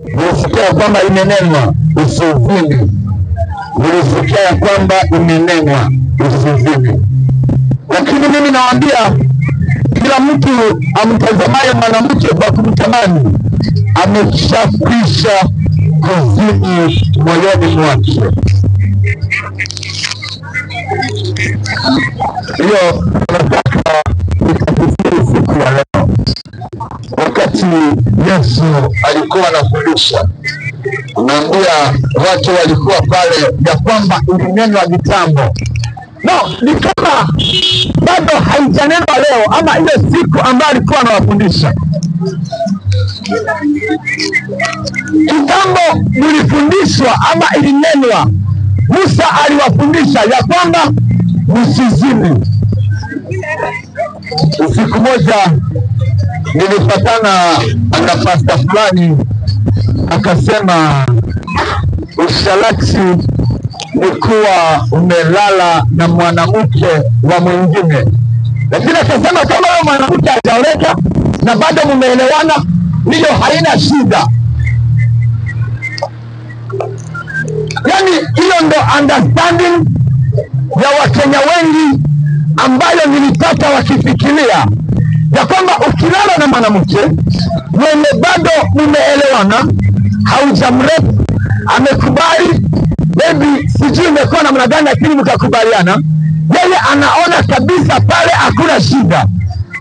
Nilisikia kwamba imenenwa usizini. Nilisikia kwamba imenenwa usizini. Lakini mimi nawaambia kila mtu amtazamaye mwanamke kwa kumtamani ameshakwisha kuzini moyoni mwake. Hiyo nataka nikatufie siku ya leo. Wakati Yesu alikuwa anafundisha, naambia watu walikuwa pale ya kwamba ilinenwa kitambo. No, ni kama bado haijanenwa leo, ama ile siku ambayo alikuwa anawafundisha. Kitambo mlifundishwa ama ilinenwa. Musa aliwafundisha ya kwamba msizini. Siku moja nilipatana na pasta fulani akasema usharati ni kuwa umelala na mwanamke wa mwingine, lakini akasema kama wewe mwanamke hajaoleka na bado mumeelewana, hiyo haina shida. Yani hiyo ndo understanding ya Wakenya wengi ambayo nilipata wakifikiria ya kwamba ukilala na mwanamke mwenye bado mumeelewana, haujamrepu, amekubali, maybe sijui umekuwa namna gani, lakini mkakubaliana, yeye anaona kabisa pale hakuna shida.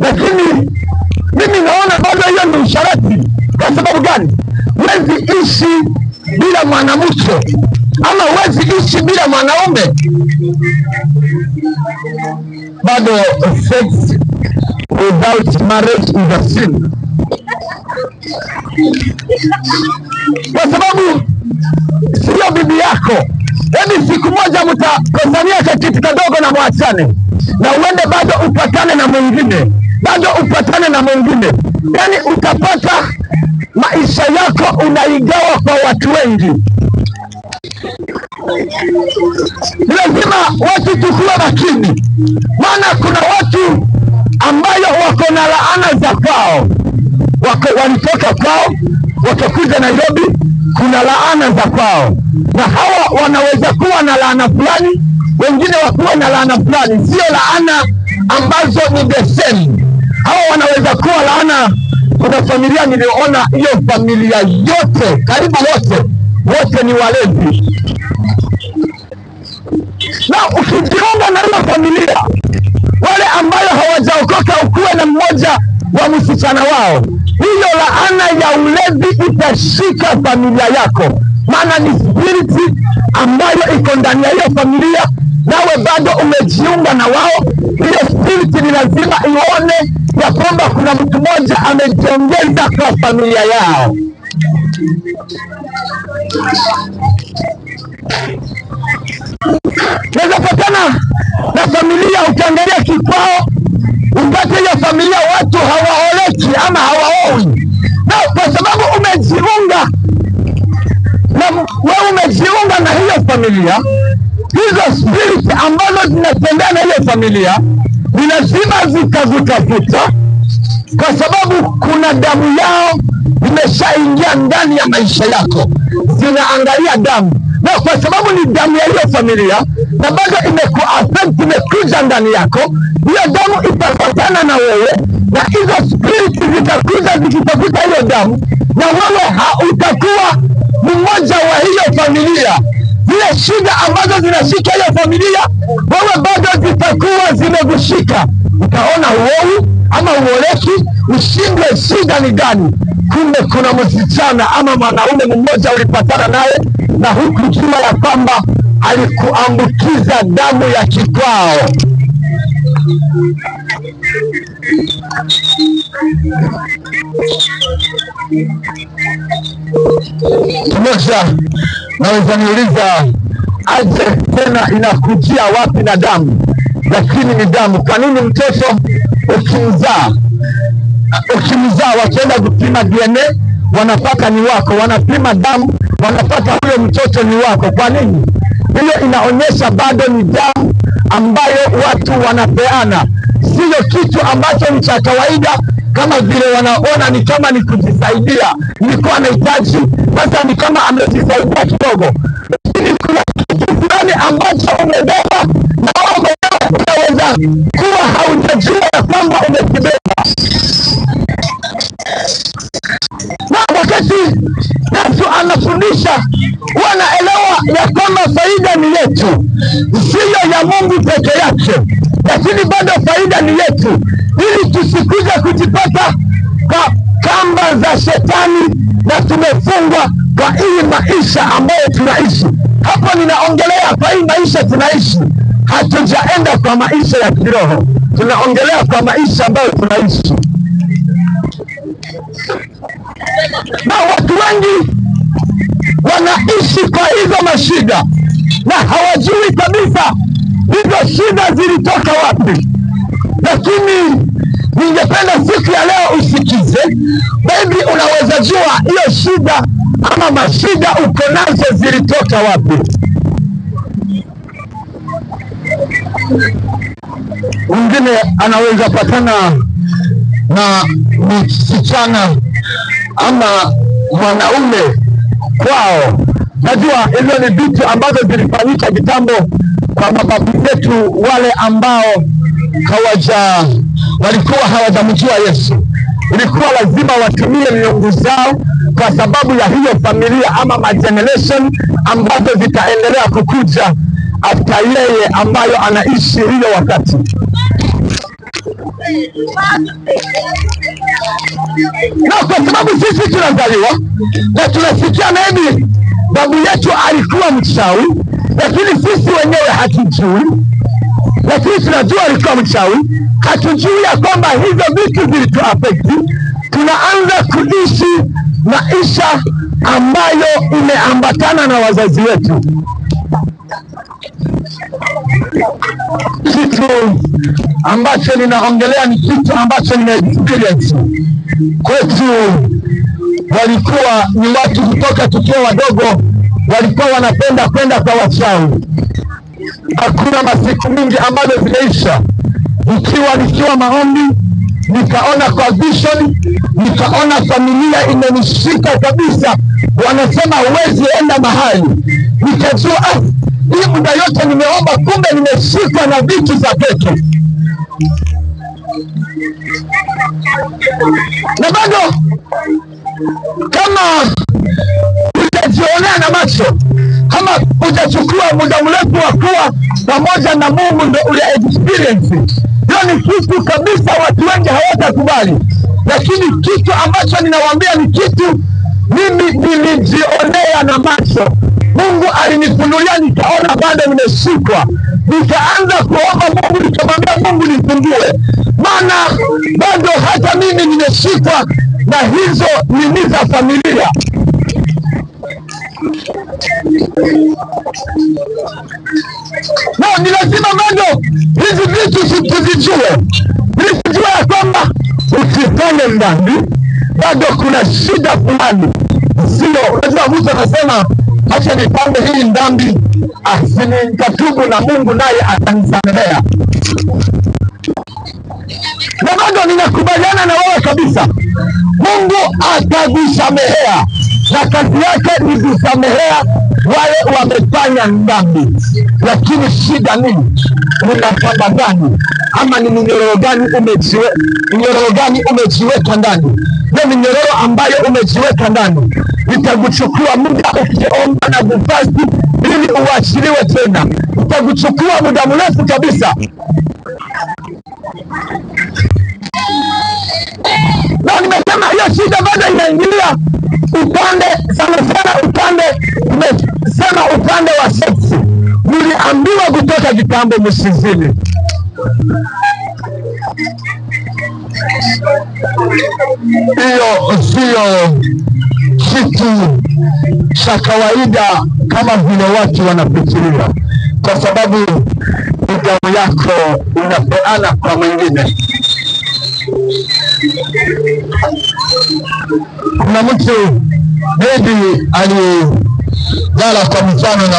Lakini mimi naona bado hiyo ni usharati. Kwa sababu gani? Huwezi ishi bila mwanamke, ama huwezi ishi bila mwanaume. Bado sex without marriage is a sin. Kwa sababu sio bibi yako. Yaani siku moja mtakosania kitu kadogo na mwachane, na uende bado upatane na mwingine, bado upatane na mwingine. Yaani utapata maisha yako unaigawa kwa watu wengi. Lazima watu tukuwe makini, maana kuna watu ambayo wako na laana za kwao, walitoka kwao wakakuja Nairobi, kuna laana za kwao, na hawa wanaweza kuwa na laana fulani, wengine wakuwa na laana fulani, sio laana ambazo ni the same. Hawa wanaweza kuwa laana. Kuna familia niliona, hiyo familia yote, karibu wote ni walevi, na ukijiunga na hiyo familia, wale ambayo hawajaokoka, ukuwe na mmoja wa msichana wao, hiyo laana ya ulevi itashika familia yako, maana ni spiriti ambayo iko ndani ya hiyo familia, nawe bado umejiunga na wao. Hiyo spiriti ni lazima ione ya kwamba kuna mtu mmoja amejiongeza kwa familia yao. Naweza patana na familia, ukiangalia kikwao, upate hiyo familia watu hawaoleki ama hawaoi, na kwa sababu umejiunga na wewe, umejiunga na hiyo familia, hizo spirit ambazo zinatembea na hiyo familia ni lazima zikazitafuta, kwa sababu kuna damu yao imeshaingia ndani ya maisha yako, zinaangalia damu, na kwa sababu ni damu ya hiyo familia na bado imekuaffect, imekuja ndani yako, hiyo damu itapatana na wewe, na hizo spirit zitakuja zikitafuta hiyo damu, na wewe hautakuwa mmoja wa hiyo familia. Zile shida ambazo zinashika hiyo familia, wewe bado zitakuwa zimekushika. Utaona uovu ama uoleki, ushindwe shida ni gani. Kumbe kuna msichana ama mwanaume mmoja ulipatana naye, na hukujua ya kwamba alikuambukiza damu ya kikwao. Kimoja naweza niuliza, aje tena inakujia wapi na damu? Lakini ni damu. Kwa nini mtoto ukimzaa wakienda kupima DNA wanapata ni wako, wanapima damu wanapata huyo mtoto ni wako? Kwa nini? Hiyo inaonyesha bado ni damu ambayo watu wanapeana, sio kitu ambacho ni cha kawaida kama vile wanaona ni kama ni kujisaidia. Nilikuwa nahitaji sasa ni kama amejisaidia kidogo, lakini kuna kitu fulani ambacho umebeba na unaweza kuwa haujajua ya kwamba umekibeba. Na wakati Yesu anafundisha, wanaelewa ya kwamba faida ni yetu, siyo ya Mungu peke yake, lakini bado faida ni yetu, ili tusikuja kujipata kwa kamba za shetani na tumefungwa kwa hii maisha ambayo tunaishi. Hapo ninaongelea kwa hii maisha tunaishi, hatujaenda kwa maisha ya kiroho, tunaongelea kwa maisha ambayo tunaishi. Na watu wengi wanaishi kwa hizo mashida na hawajui kabisa hizo shida zilitoka wapi. Lakini ningependa siku ya leo usikize, baby, unaweza jua hiyo shida ama mashida uko nazo zilitoka wapi. Mwingine anaweza patana na msichana ama mwanaume kwao. Najua hizo ni vitu ambazo zilifanyika kitambo kwa mababu zetu, wale ambao walikuwa hawajamjua Yesu. Ilikuwa lazima watumie miungu zao kwa sababu ya hiyo familia ama mageneration ambazo zitaendelea kukuja after yeye ambayo anaishi hiyo wakati. Na kwa sababu sisi tunazaliwa na tunasikia maybe babu yetu alikuwa mchawi, lakini sisi wenyewe hatujui. Lakini tunajua alikuwa mchawi, hatujui ya kwamba hizo vitu zilituaffect. Tunaanza kuishi maisha ambayo imeambatana na wazazi wetu. Kitu ambacho ninaongelea ni kitu ambacho nina experience kwetu. Walikuwa ni watu kutoka tukiwa wadogo, walikuwa wanapenda kwenda kwa wachawi. Hakuna masiku mingi ambazo zimeisha, nikiwa maombi, nikaona kwa vision, nikaona familia imenishika kabisa, wanasema huwezi enda mahali. Nikajua hii muda yote nimeomba, kumbe nimeshikwa na vitu za peke. Na bado kama hujajionea na macho, kama hujachukua muda mrefu wa kuwa pamoja na Mungu ndio ule experience, hiyo ni kitu kabisa watu wengi hawatakubali. Lakini kitu ambacho ninawaambia ni kitu mimi nilijionea na macho. Mungu alinifunulia, nikaona bado nimeshikwa. Nikaanza kuomba Mungu, nikamwambia Mungu nifungue, maana bado hata mimi nimeshikwa na hizo nini za familia. Na ni lazima bado hizi vitu tuzijue. Nisijue ya kwamba usifanye dhambi, bado kuna shida fulani. Sio, unajua mtu anasema acha nipange hii dhambi, nikatubu na Mungu naye atanisamehea. Na bado ninakubaliana na wewe kabisa, Mungu atakusamehea, na kazi yake ni kusamehea wale wamefanya dhambi. Lakini shida nini? Ni kamba gani ama ni minyororo gani umejiweka ndani? Na minyororo ambayo umejiweka ndani itakuchukua muda ukiomba na kufasti ili uachiliwe tena, itakuchukua muda mrefu kabisa. Na nimesema hiyo shida bado inaingilia upande sana upande wa seksi. Mliambiwa kutoka kitambo msizini. Hiyo sio kitu cha kawaida kama vile watu wanafikiria, kwa sababu damu yako unapeana kwa mwingine. Kuna mtu maybe alilala kwa mfano na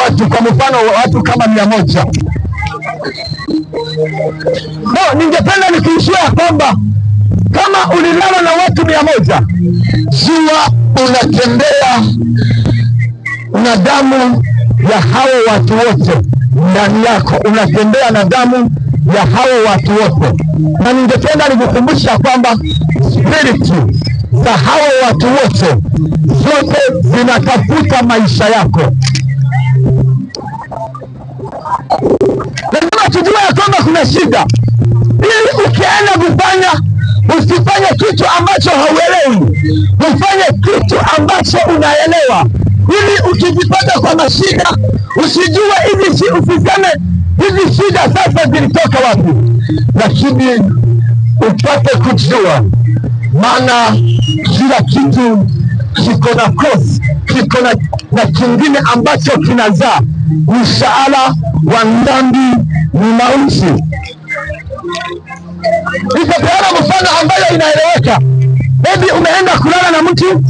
watu kwa mfano watu kama 100. No, ningependa nikiishia kwamba kama ulilala na watu 100, jua unatembea na damu ya hao watu wote ndani yako, unatembea na damu ya hao watu wote. Na ningependa nikukumbusha kwamba spiriti za hao watu wote zote zinatafuta maisha yako. Lazima tujue ya kwamba kuna shida, ili ukienda kufanya usifanye kitu ambacho hauelewi, ufanye kitu ambacho unaelewa, ili ukijipata kwa mashida usijue usiseme hizi shida sasa zilitoka wapi, lakini upate kujua, maana kila kitu kiko na cause, kiko na kingine ambacho kinazaa. Mshahara wa dhambi ni mauti. Nitapeana mfano ambayo inaeleweka. Maybe umeenda kulala na mtu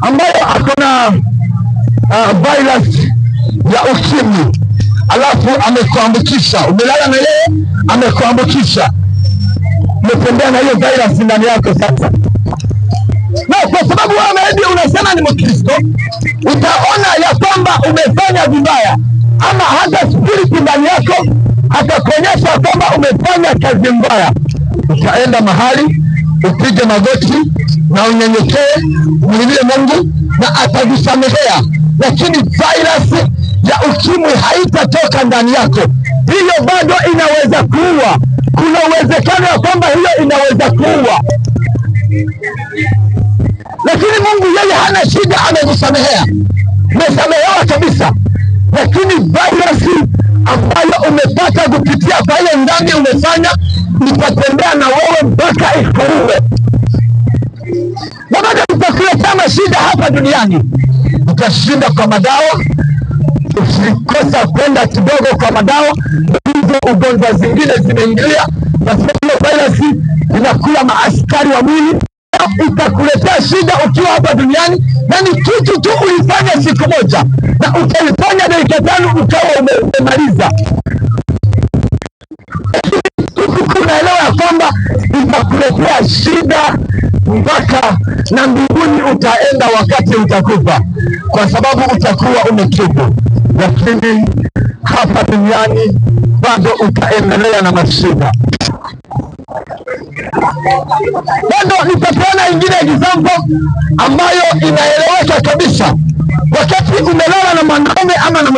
ambayo akona virus ya ukimwi, alafu amekuambukisha. Umelala na yeye, amekuambukisha, umetembea na hiyo virus ndani yako. Sasa na kwa sababu wewe maybe unasema ni Mkristo, utaona ya kwamba umefanya vibaya, ama hata spirit ndani yako atakuonyesha kwamba umefanya kazi mbaya. Utaenda mahali upige magoti na unyenyekee, umlilie Mungu na atakusamehea, lakini virus ya ukimwi haitatoka ndani yako. Hiyo bado inaweza kuua. Kuna uwezekano ya kwamba hiyo inaweza kuua, lakini Mungu yeye hana shida, amekusamehea, umesamehewa kabisa. Lakini virus ambayo umepata kupitia kwa ile ndani umefanya, itatembea na wewe mpaka ikuue, na bado itakuletea shida hapa duniani. Utashinda kwa madawa, usikosa kwenda kidogo kwa madawa, hizo ugonjwa zingine zimeingilia, na hiyo virus inakula maaskari wa mwili, itakuletea shida ukiwa hapa duniani. Na ni kitu tu ulifanya siku moja, na utaifanya dakika 5 ukawa umemaliza. Unaelewa ya kwamba itakuletea shida mpaka na mbinguni utaenda wakati utakufa, kwa sababu utakuwa umetubu. Lakini hapa duniani bado utaendelea na mashida. Bado nitapeana ingine example ambayo inaeleweka kabisa. Wakati umelala na mwanaume ama na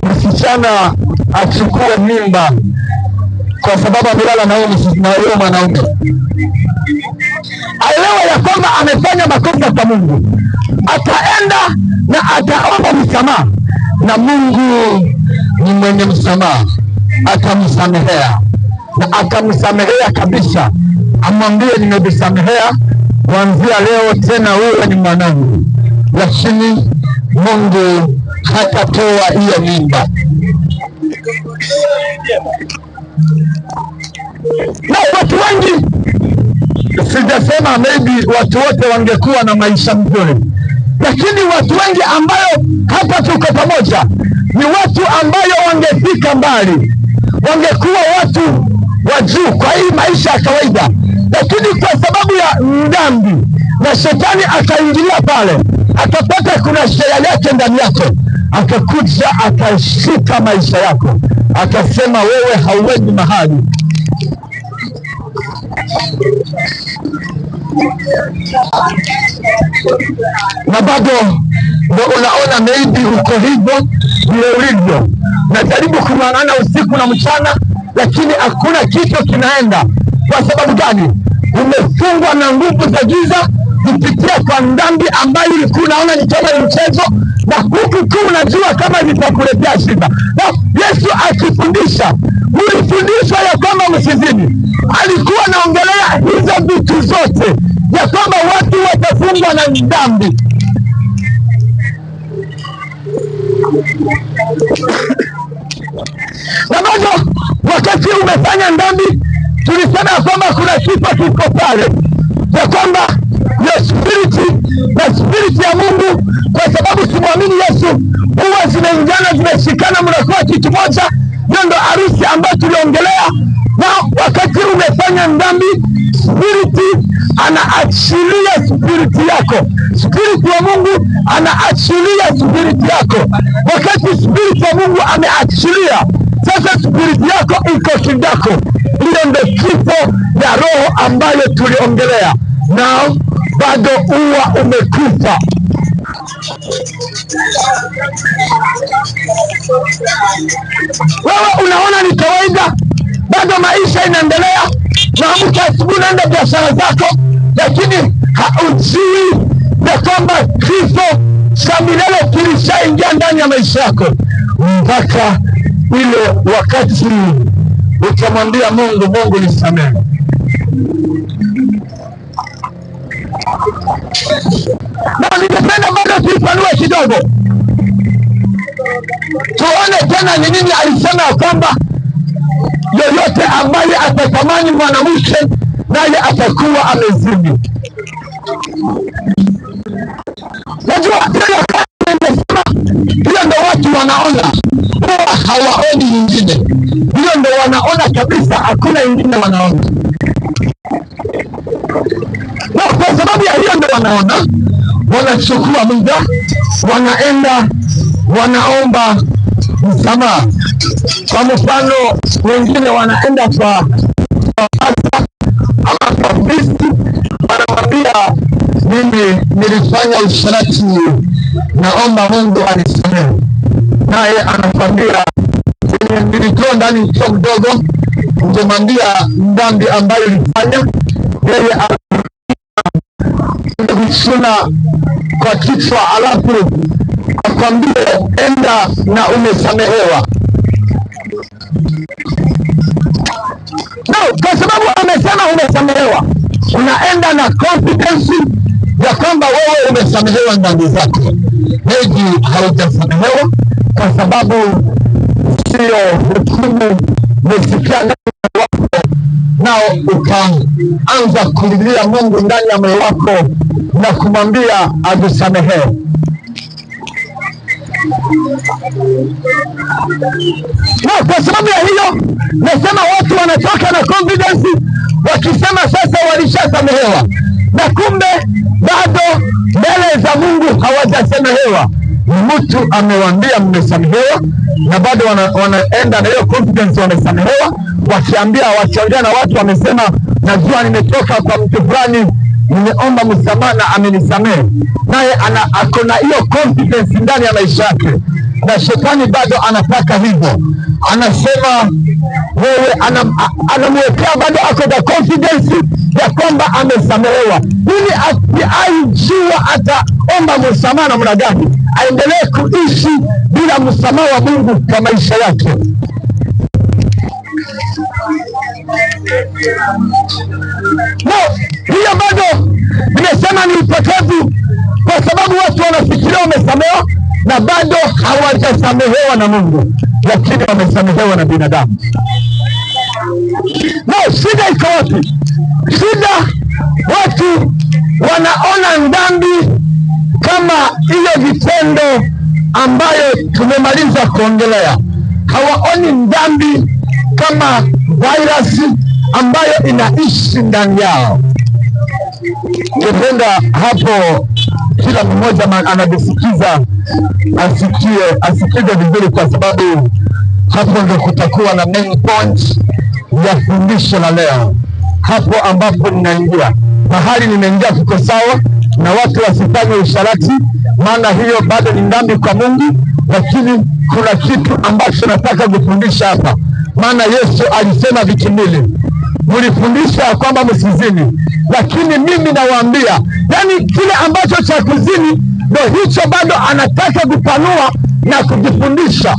msichana achukue mimba kwa sababu amelala na huyo mwanaume, aelewa ya kwamba amefanya makosa kwa Mungu. Ataenda na ataomba msamaha, na Mungu ni mwenye msamaha, atamsamehea na akamsamehea kabisa. Amwambie nimekusamehea, kuanzia leo tena wewe ni mwanangu. Lakini Mungu hatatoa hiyo mimba. Na watu wengi, sijasema maybe watu wote wangekuwa na maisha mzuri, lakini watu wengi ambayo hapa tuko pamoja ni watu ambayo wangefika mbali, wangekuwa watu wa juu kwa hii maisha ya kawaida, lakini kwa sababu ya dhambi na shetani akaingilia pale, akapata kuna sheria yake ndani yako, akakuja akashika maisha yako, akasema wewe hauendi mahali. Na bado ndio unaona maybe uko hivyo vile ulivyo, najaribu kung'ang'ana usiku na mchana, lakini hakuna kitu kinaenda. Kwa sababu gani? Umefungwa na nguvu za giza kupitia kwa dhambi ambayo ulikuwa unaona ni kama ni mchezo, na huku unajua kama litakuletea shida. Na Yesu akifundisha, ulifundishwa ya kwamba msizini, alikuwa anaongelea hizo vitu zote, ya kwamba watu watafungwa na dhambi. Na bado wakati umefanya dhambi, tulisema ya kwamba kuna kitu kiko pale, ya kwamba ya spiriti ya Mungu, kwa sababu simwamini Yesu, huwa zinaingana zimeshikana, mnakuwa kitu moja. Hiyo ndo harusi ambayo tuliongelea. Na wakati umefanya dhambi, spiriti anaachilia spiriti yako. Spiriti wa Mungu anaachilia spiriti yako. Wakati spiriti wa Mungu ameachilia, sasa spiriti yako iko kindako. Hiyo ndio kifo ya roho ambayo tuliongelea. Now bado uwa umekufa. Wewe unaona ni kawaida, bado maisha inaendelea, naamka asubuhi naenda biashara zako, lakini haujui ya kwamba kifo cha milele kilishaingia ndani ya maisha yako, mpaka ile wakati utamwambia Mungu, Mungu nisamehe. Na ningependa bado tuipanue kidogo, tuone tena ni nini alisema ya kwamba yoyote ambaye atatamani mwanamke naye atakuwa amezini. Najua hiyo ndo watu wanaona, hawaoni nyingine. Hiyo ndo wanaona kabisa, hakuna nyingine wanaona. Na kwa sababu ya hiyo ndo wanaona, wanachukua muda, wanaenda wanaomba msamaha. Kwa mfano, wengine wanaenda kwa pasta ama kwa mbisti, wanamwambia mimi nilifanya usharati, naomba Mungu anisamehe. Naye anakwambia nilitoa ndani cho mdogo, ningemwambia dhambi ambayo nilifanya. Yeye anakushuna kwa kichwa, alafu akwambie enda na umesamehewa. No, kwa sababu amesema umesamehewa, unaenda na confidence ya kwamba wewe umesamehewa dhambi zako. Heji haujasamehewa, kwa sababu sio hukumu umesikia ndani wako, nao ukaanza kulilia Mungu ndani ya moyo wako na kumwambia akusamehe. No, kwa sababu ya hiyo nasema watu wanatoka na confidence wakisema sasa walishasamehewa, na kumbe bado mbele za Mungu hawajasamehewa. Mtu amewaambia mmesamehewa, na bado wanaenda na hiyo confidence wamesamehewa, wakiongea na watu wamesema, najua nimetoka kwa mtu fulani, nimeomba msamaha na amenisamehe. Naye ako na hiyo confidence ndani ya maisha yake, na shetani bado anataka hivyo. Anasema wewe, anamwekea bado ako na confidence ya kwamba amesamehewa, ili aijua ataomba msamaha namna gani, aendelee kuishi bila msamaha wa Mungu kwa maisha yake. No, hiyo bado nimesema ni upotevu, kwa sababu watu wanafikiria wamesamehewa na bado hawajasamehewa na Mungu, lakini wamesamehewa na binadamu. No, shida iko wapi? Shida watu wanaona dhambi kama hiyo vitendo ambayo tumemaliza kuongelea. Hawaoni dhambi kama virus ambayo inaishi ndani yao. Ningependa hapo kila mmoja anadisikiza asikize vizuri, kwa sababu hapo ndio kutakuwa na main point ya fundisho la leo. Hapo ambapo ninaingia, mahali nimeingia kuko sawa, na watu wasifanye usharati, maana hiyo bado ni dhambi kwa Mungu. Lakini kuna kitu ambacho nataka kufundisha hapa, maana Yesu alisema vitu mbili. Mlifundisha kwamba msizini, lakini mimi nawaambia, yani kile ambacho cha kuzini ndio hicho bado anataka kupanua na kujifundisha,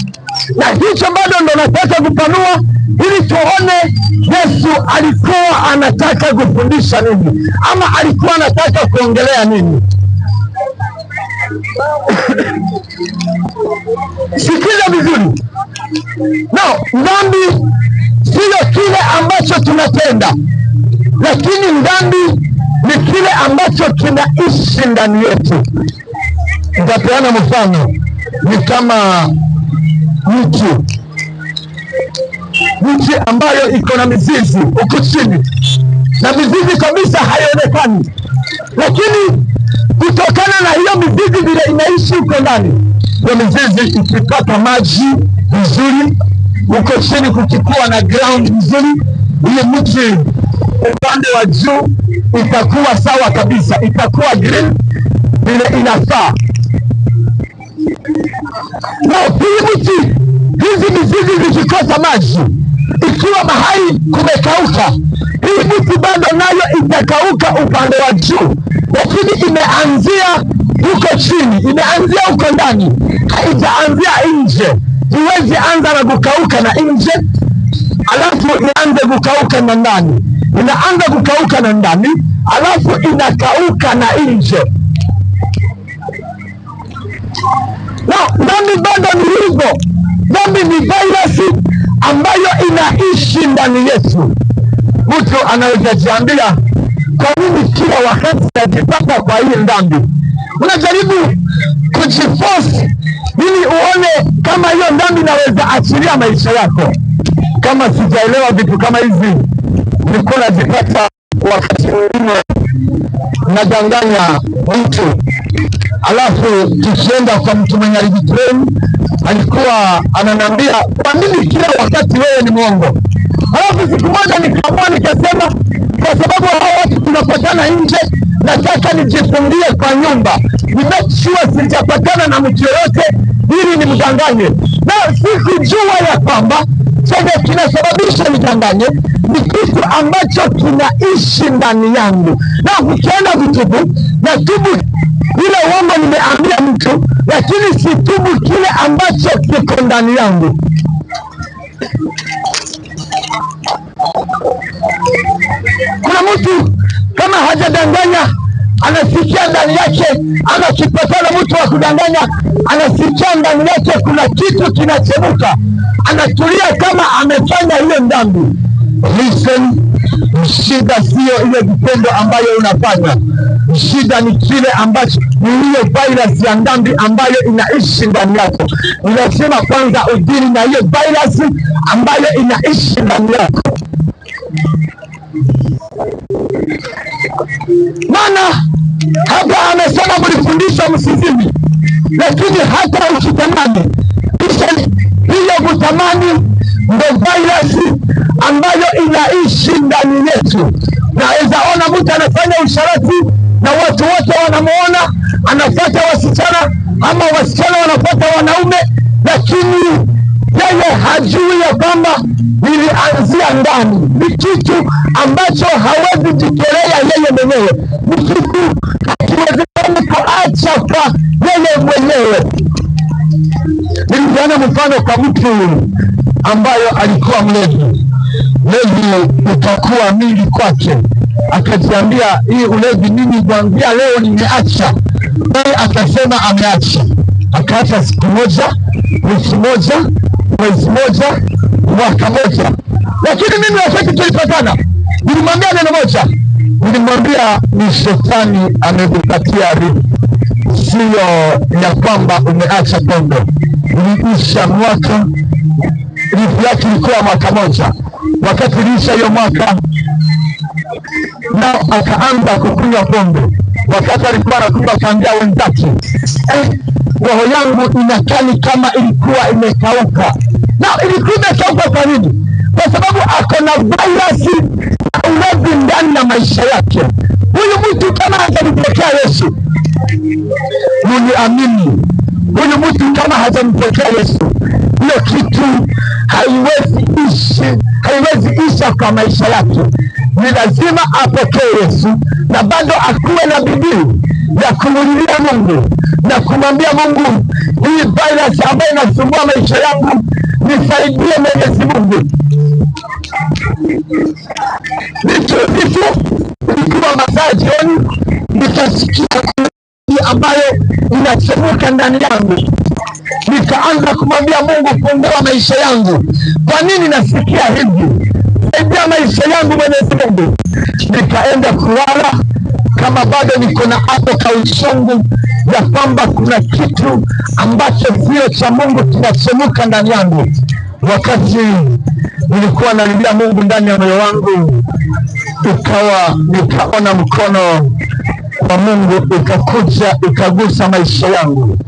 na hicho bado ndo nataka kupanua ili tuone Yesu alikuwa anataka kufundisha nini, ama alikuwa anataka kuongelea nini. Sikiza vizuri. No, dhambi sio kile ambacho tunatenda, lakini dhambi ni kile ambacho kinaishi ndani yetu. Nitapeana mfano, ni kama mti ambayo iko na mizizi huko chini. na mizizi kabisa haionekani, lakini kutokana na hiyo mizizi vile inaishi huko ndani, hiyo mizizi ikipata maji vizuri, uko chini kukikuwa na ground vizuri, ile mti upande wa juu itakuwa sawa kabisa, itakuwa green vile inafaa. Na hii mti, hizi mizizi zikikosa maji, ikiwa mahali kumekauka, hii mti bado nayo itakauka upande wa juu, lakini imeanzia huko chini, imeanzia huko ndani, haijaanzia nje. Iwezi anza na kukauka na nje alafu ianze kukauka na ndani, inaanza kukauka na ndani alafu inakauka na nje. Na dhambi bado ni hivyo. Dhambi ni virus ambayo inaishi ndani yetu. Mtu anaweza jiambia, kwa nini kila wakati najipata kwa hii dhambi? Unajaribu kujiforce ili uone kama hiyo dhambi inaweza achilia maisha yako. Kama sijaelewa vitu kama hizi, nilikuwa najipata wakati mwingine nadanganya mtu, alafu tukienda kwa mtu mwenye alijitrain, alikuwa ananiambia, kwa nini kila wakati wewe ni mwongo? Alafu siku moja nikaamua nikasema, kwa sababu hao watu tunapatana nje, nataka nijifungie kwa nyumba, ni make sure sijapatana na mtu yoyote ili nimdanganye. Na sikujua ya kwamba chenye kinasababisha nidanganye ni kitu ambacho kinaishi ndani yangu. Na ukienda kutubu, natubu ile uongo nimeambia mtu, lakini situbu kile ambacho kiko ndani yangu. Kuna mtu kama hajadanganya, anasikia ndani yake, anakipatana mtu wa kudanganya, anasikia ndani yake kuna kitu kinachemuka, anatulia kama amefanya hiyo dhambi. Listen, shida sio ile vitendo ambayo unafanya. Shida ni kile ambacho, ni hiyo virus ya dhambi ambayo inaishi ndani yako. Ninasema kwanza udili na hiyo virus ambayo inaishi ndani yako. Maana hapa amesema mlifundishwa msizini, lakini hata ukitamani, hiyo kutamani ndio virus ambayo inaishi ndani yetu. Naweza ona mtu anafanya usharati na watu wote wanamuona, anafuata wasichana ama wasichana wanafuata wanaume, lakini yeye hajui ya kwamba nilianzia ndani. Ni kitu ambacho hawezi jikelea yeye mwenyewe, ni kitu hakiwezekani kuacha kwa yeye mwenyewe. Nilipeana mfano kwa mtu ambayo alikuwa mlevi. Ulevi utakuwa mingi kwake, akajiambia hii ulevi mimi kuanzia leo nimeacha. Yeye akasema ameacha, akaacha siku moja, wiki moja, mwezi moja, mwaka moja. Lakini mimi wakati tulipatana, nilimwambia neno moja, nilimwambia ni shetani amekupatia ribu, sio ya kwamba umeacha pombe. Niliisha mwaka, ribu yake ilikuwa mwaka moja. Wakati liisha hiyo mwaka, na akaanza kukunywa pombe. Wakati alikuwa anakunywa, akaambia wenzake, roho yangu inakani kama ilikuwa imekauka. Na ilikuwa imekauka kwa nini? Kwa sababu ako na virus ya ulevi ndani ya maisha yake. Huyu mtu kama hajampokea Yesu, muniamini, huyu mtu kama hajampokea Yesu, hiyo kitu haiwezi isha kwa maisha yake. Ni lazima apokee Yesu, na bado akuwe na bidii ya kumulilia Mungu na kumwambia Mungu, hii virus ambayo inasumbua maisha yangu, nisaidie Mwenyezi Mungu. Nilikuwa masaa jioni, nikasikia ambayo inachemuka ndani yangu. Nikaanza kumwambia Mungu, fungua maisha yangu. Kwa nini nasikia hivi? Saidia maisha yangu Mwenyezi Mungu. Nikaenda kulala kama bado niko na hapo kauchungu ya kwamba kuna kitu ambacho sio cha Mungu kinachemuka ndani yangu. Wakati nilikuwa nalilia Mungu ndani ya moyo wangu, nikaona mkono wa Mungu ikakuja ikagusa maisha yangu.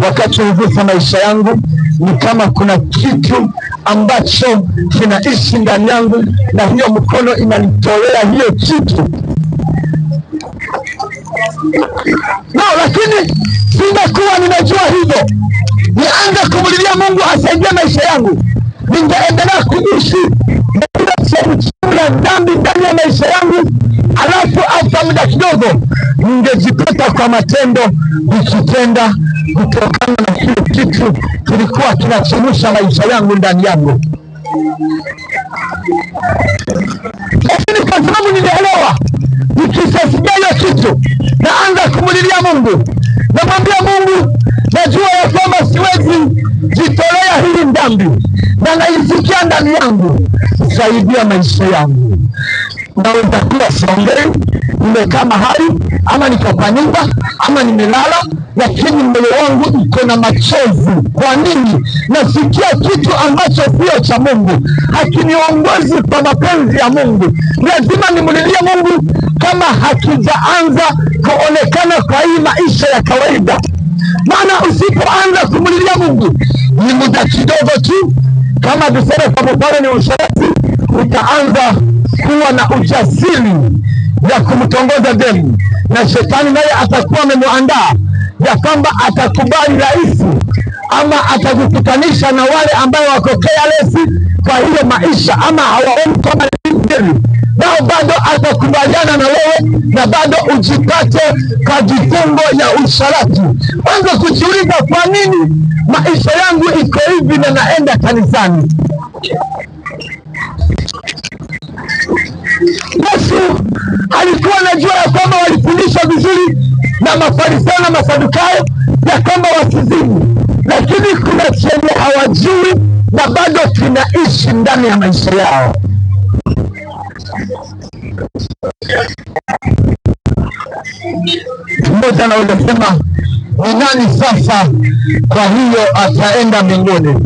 Wakati ugusa maisha yangu, ni kama kuna kitu ambacho kinaishi ndani yangu, na hiyo mkono inanitolea hiyo kitu. Lakini singekuwa ninajua hivyo, nianze kumulilia Mungu asaidie maisha yangu, ningeendelea kuishi na dhambi ndani ya maisha yangu, alafu hata muda kidogo ningejipata kwa matendo nikitenda kutokana na kile kitu kilikuwa kinachemusha maisha yangu ndani yangu. Lakini kwa sababu nilielewa, nikisasikia hiyo kitu, naanza kumulilia Mungu, namwambia Mungu, najua ya kwamba siwezi jitolea hili dhambi, na naisikia ndani yangu, saidia maisha yangu. Naweza kuwa siongei, nimekaa mahali, ama niko kwa nyumba, ama nimelala, lakini moyo wangu iko na machozi. Kwa nini? Nasikia kitu ambacho sio cha Mungu, hakiniongozi kwa mapenzi ya Mungu. Lazima nimulilie Mungu kama hakijaanza kuonekana kwa hii maisha ya kawaida. Maana usipoanza kumulilia Mungu, ni muda kidogo tu, kama tuseme kwa mfano ni usherati, utaanza kuwa na ujasiri ya kumtongoza demu, na shetani naye atakuwa amemuandaa ya kwamba atakubali rahisi, ama atakukutanisha na wale ambao wako careless kwa hiyo maisha, ama hawaoni kama demu, nao bado atakubaliana na wewe, na bado ujipate kwa vifungo ya usharati. Anza kujiuliza, kwa nini maisha yangu iko hivi na naenda kanisani? Yesu alikuwa anajua ya kwamba walifundishwa vizuri na Mafarisayo na Masadukayo ya kwamba wasizini, lakini kuna chenye hawajui na bado kinaishi ndani ya maisha yao. Mmoja anaweza sema, ni nani sasa kwa hiyo ataenda mbinguni?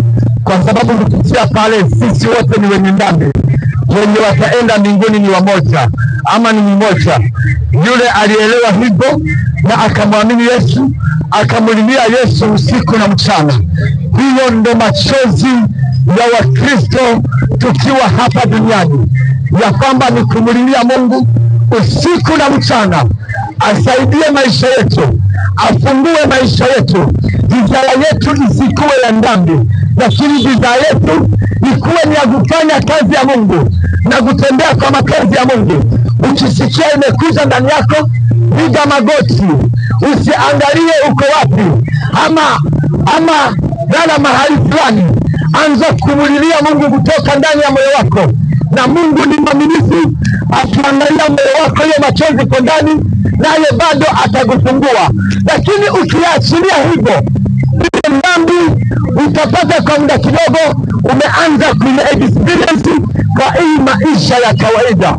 Kwa sababu kupitia pale sisi wote ni wenye dhambi. Wenye wataenda mbinguni ni wamoja, ama ni mmoja. Yule alielewa hivyo na akamwamini Yesu, akamulilia Yesu usiku na mchana. Hiyo ndo machozi ya Wakristo tukiwa hapa duniani, ya kwamba ni kumulilia Mungu usiku na mchana asaidie maisha yetu, afungue maisha yetu, desire yetu isikuwe ya dhambi, lakini desire yetu ikuwe ni ya kufanya kazi ya Mungu na kutembea kwa mapenzi ya Mungu. Ukisikia imekuja ndani yako, piga magoti, usiangalie uko wapi, ama lala mahali fulani, anza kumulilia Mungu kutoka ndani ya moyo wako, na Mungu ni mwaminifu. Akiangalia moyo wako, hiyo machozi kwa ndani, naye bado atakufungua. Lakini ukiachilia hivyo, ile dhambi utapata kwa muda kidogo, umeanza kuile experience kwa hii maisha ya kawaida.